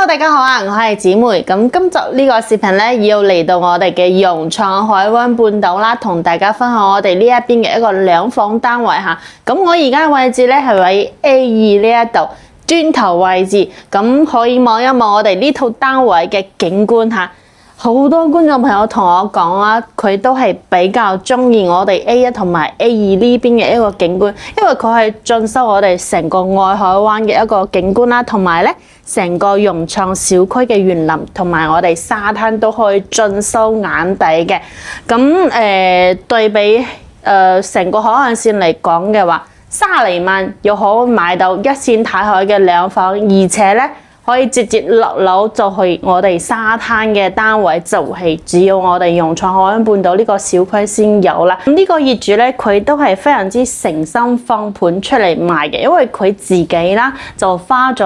大家好啊，我係姊妹。咁今集呢個視頻咧，要嚟到我哋嘅融創海灣半島啦，同大家分享我哋呢一邊嘅一個兩房單位吓。咁我而家位置咧係喺 A2呢一度磚頭位置，咁可以望一望我哋呢套單位嘅景觀吓。好多觀眾朋友同我講啊，佢都係比較中意我哋 A1 同埋 A2呢邊嘅一個景觀，因為佢係盡收我哋成個外海灣嘅一個景觀啦，同埋咧成個融創小區嘅園林同埋我哋沙灘都可以盡收眼底嘅。咁對比成個海岸線嚟講嘅話，30萬又可以買到一線睇海嘅兩房，而且咧可以直接落樓就去我哋沙灘嘅單位，就係只有我哋融創海灣半島呢個小區先有啦。咁呢個業主咧，佢都係非常之誠心放盤出嚟賣嘅，因為佢自己啦就花咗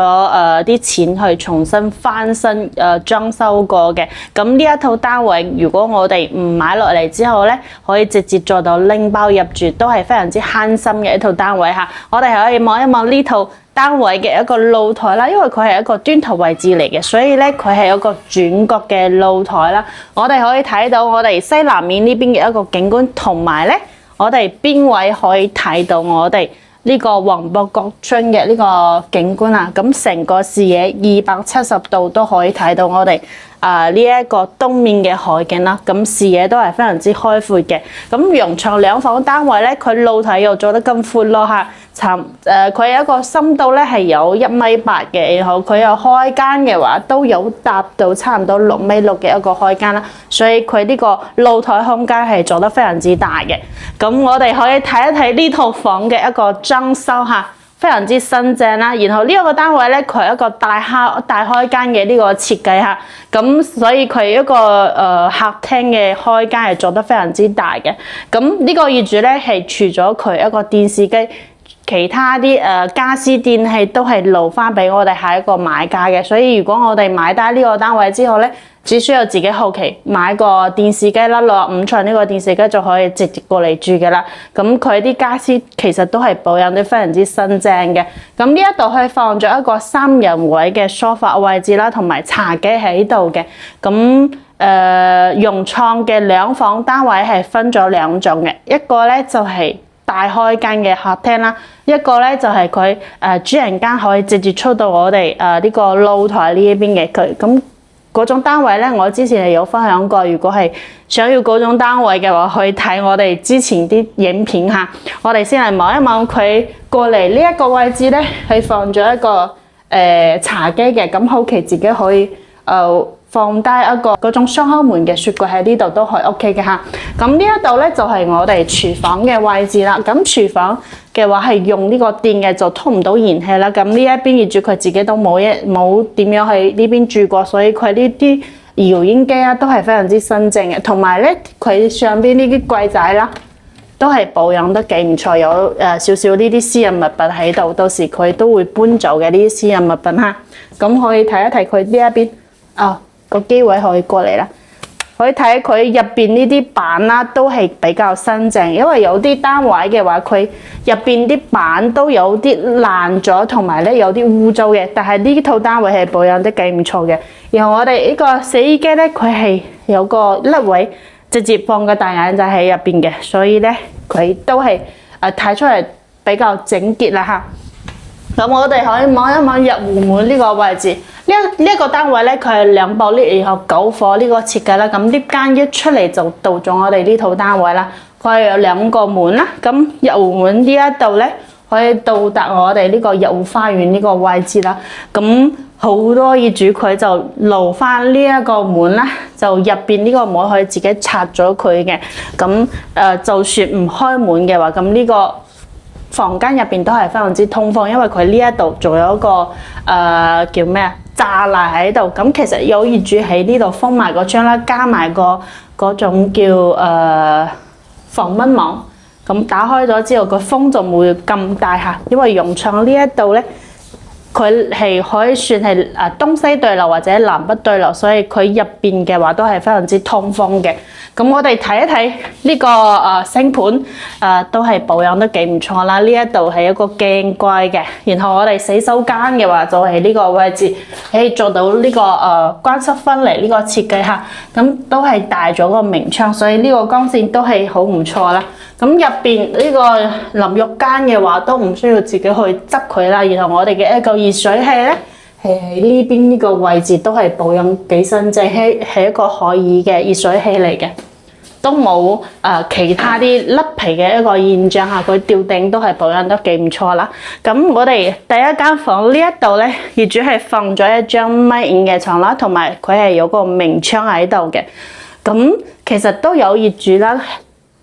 啲錢去重新翻新裝修過嘅。咁呢一套單位，如果我哋唔買落嚟之後咧，可以直接做到拎包入住，都係非常之慳心嘅一套單位嚇。我哋可以望一望呢套單位嘅一個露台啦，因為佢係一個磚頭位置嚟嘅，所以咧佢係有個轉角嘅露台啦。我哋可以睇到我哋西南面呢邊嘅一個景觀，同埋咧我哋邊位可以睇到我哋呢個黃埔國村嘅呢個景觀啊。咁成個視野270度都可以睇到我哋呢一個東面嘅海景啦。咁視野都係非常之開闊嘅。咁融創兩房單位咧，佢露台又做得咁闊咯嚇。佢有一個深度咧係有1.8米嘅，然後佢有開間嘅話都有達到差唔多6.6米嘅一個開間啦，所以佢呢個露台空間係做得非常之大嘅。咁我哋可以睇一睇呢套房嘅一個裝修嚇，非常之新淨啦。然後呢一個單位咧，佢係一個大開間嘅呢個設計嚇，咁所以佢一個客廳嘅開間係做得非常之大嘅。咁呢個業主咧係除咗佢一個電視機，其他啲家私電器都係留翻俾我哋下一個買家嘅，所以如果我哋買低呢個單位之後咧，只需要自己後期買個電視機啦，65寸呢個電視機就可以直接過嚟住嘅啦。咁佢啲家私其實都係保養得非常之新淨嘅。咁呢一度佢放咗一個3人位嘅梳化位置啦，同埋茶几喺度嘅。咁融創嘅兩房單位係分咗2種嘅，一個咧就係大開間嘅客廳啦，一個咧就係佢主人間可以直接出到我哋呢個露台呢一邊嘅佢。咁嗰種單位咧，我之前係有分享過，如果係想要嗰種單位嘅話，可以睇我哋之前啲影片嚇。我哋先嚟望一望佢過嚟呢一個位置咧，係放咗一個茶几嘅，咁後期自己可以放低一個嗰種雙開門嘅雪櫃喺呢度都係 OK 嘅嚇。咁呢一度咧就係我哋廚房嘅位置啦。咁廚房嘅話係用呢個電嘅，就通唔到燃氣啦。咁呢一邊業主佢自己都冇點樣喺呢邊住過，所以佢呢啲搖煙機啊都係非常之新淨嘅。同埋咧佢上邊呢啲櫃仔啦，都係保養得幾唔錯，有少少呢啲私人物品喺度，到時佢都會搬走嘅呢啲私人物品嚇。咁可以睇一睇佢呢一邊個機位可以過嚟啦，可以睇佢入邊呢啲板啦，都係比較新淨。因為有啲單位嘅話，佢入邊啲板都有啲爛咗，同埋咧有啲污糟嘅。但係呢套單位係保養得幾唔錯嘅。然後我哋呢個洗衣機咧，佢係有個甩位，直接放個大眼仔喺入邊嘅，所以咧佢都係睇出嚟比較整潔啦嚇。咁我哋可以望一望入戶門呢個位置。呢一個單位咧，佢係2部 lift，然後9火呢個設計啦。咁呢間一出嚟就到咗我哋呢套單位啦。佢係有2個門啦。咁入戶門呢一度咧，可以到達我哋呢個入戶花園呢個位置啦。咁好多業主佢就留翻呢一個門啦，就入邊呢個門可以自己拆咗佢嘅。咁就算唔開門嘅話，咁呢個房間入邊都係非常之通風，因為佢呢一度仲有一個叫咩啊柵欄喺度。咁其實有業主喺呢度封埋個窗啦，加埋個嗰種叫防蚊網。咁打開咗之後，個風就唔會咁大嚇，因為融創呢一度咧佢係可以算係東西對流或者南北對流，所以佢入邊嘅話都係非常之通風嘅。咁我哋睇一睇呢個星盤，都係保養得幾唔錯啦。呢一度係一個鏡櫃嘅，然後我哋洗手間嘅話就係呢個位置，可以做到呢個乾濕分離呢個設計嚇。咁都係帶咗個明窗，所以呢個光線都係好唔錯啦。咁入邊呢個淋浴間嘅話都唔需要自己去執佢啦。然後我哋嘅一個熱水器咧，係喺呢邊呢個位置都係保養幾新淨，係一個可以嘅熱水器嚟嘅，都冇其他啲甩皮嘅一個現象嚇。佢吊頂都係保養得幾唔錯啦。咁我哋第一間房呢一度咧，業主係放咗一張米五嘅床啦，同埋佢係有個明窗喺度嘅。咁其實都有業主啦，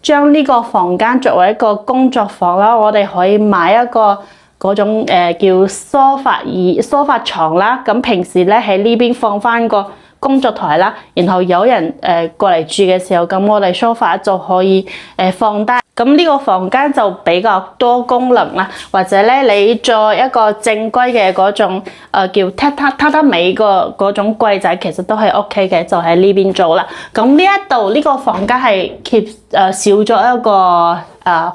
將呢個房間作為一個工作房啦，我哋可以買一個嗰種叫梳化床啦。咁平時咧喺呢邊放翻個工作台啦，然後有人過嚟住嘅時候，咁我哋梳化就可以放低。咁呢個房間就比較多功能啦，或者咧你做一個正規嘅嗰種叫榻榻米嗰種櫃仔，其實都係 OK 嘅，就喺呢邊做啦。咁呢一度呢個房間係少咗一個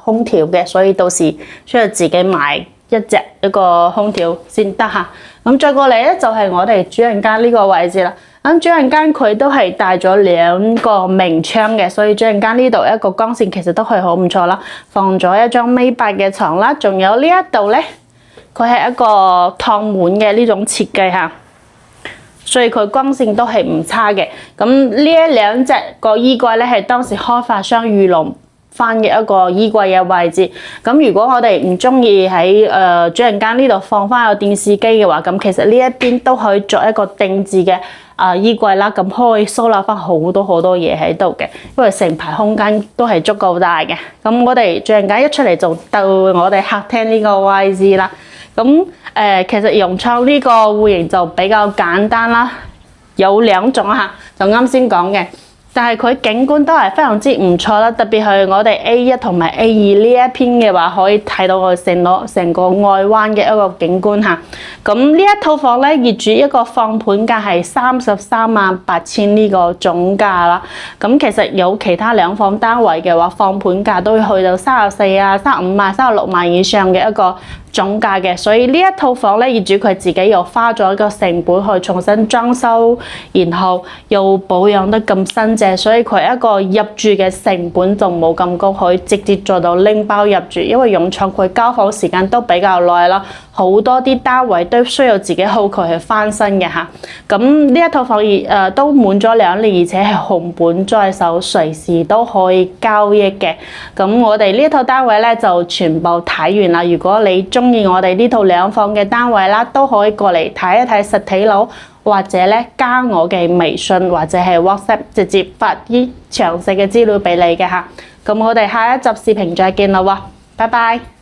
空調嘅，所以到時需要自己買一個空調先得嚇。咁再過嚟咧就係我哋主人間呢個位置啦。咁主人間佢都係帶咗兩個明窗嘅，所以主人間呢度一個光線其實都係好唔錯啦。放咗一張米八嘅床啦，仲有呢一度咧，佢係一個趟門嘅呢種設計嚇，所以佢光線都係唔差嘅。咁呢一兩隻個衣櫃咧係當時開發商預留翻嘅一個衣櫃嘅位置。咁如果我哋唔中意喺主人間呢度放翻個電視機嘅話，咁其實呢一邊都可以作一個定制嘅衣櫃啦。咁可以收納翻好多嘢喺度嘅，因為成排空間都係足夠大嘅。咁我哋主人間一出嚟就到我哋客廳呢個位置啦。咁其實融創呢個戶型就比較簡單啦，有兩種嚇，就啱先講嘅。但係佢景觀都係非常之唔錯啦，特別係我哋 A1 同埋 A2 呢一篇嘅話，可以睇到我成個外灣嘅一個景觀嚇。咁呢一套房咧，業主一個放盤價係338000呢個總價啦。咁其實有其他兩房單位嘅話，放盤價都會去到34啊、35萬、36萬以上嘅一個總價嘅，所以呢一套房咧，業主佢自己又花咗一個成本去重新裝修，然後又保養得咁新淨，所以佢一個入住嘅成本就冇咁高，可以直接做到拎包入住。因為融創佢交房時間都比較耐啦，好多啲單位都需要自己後期去翻新嘅嚇。咁呢一套房都滿咗2年，而且係紅本在手，隨時都可以交易嘅。咁我哋呢一套單位咧就全部睇完啦。如果你中意我哋呢套兩房嘅單位啦，都可以過嚟睇一睇實體樓，或者咧加我嘅微信或者係 WhatsApp 直接發啲詳細嘅資料俾你嘅嚇。咁我哋下一集視頻再見啦喎，拜拜。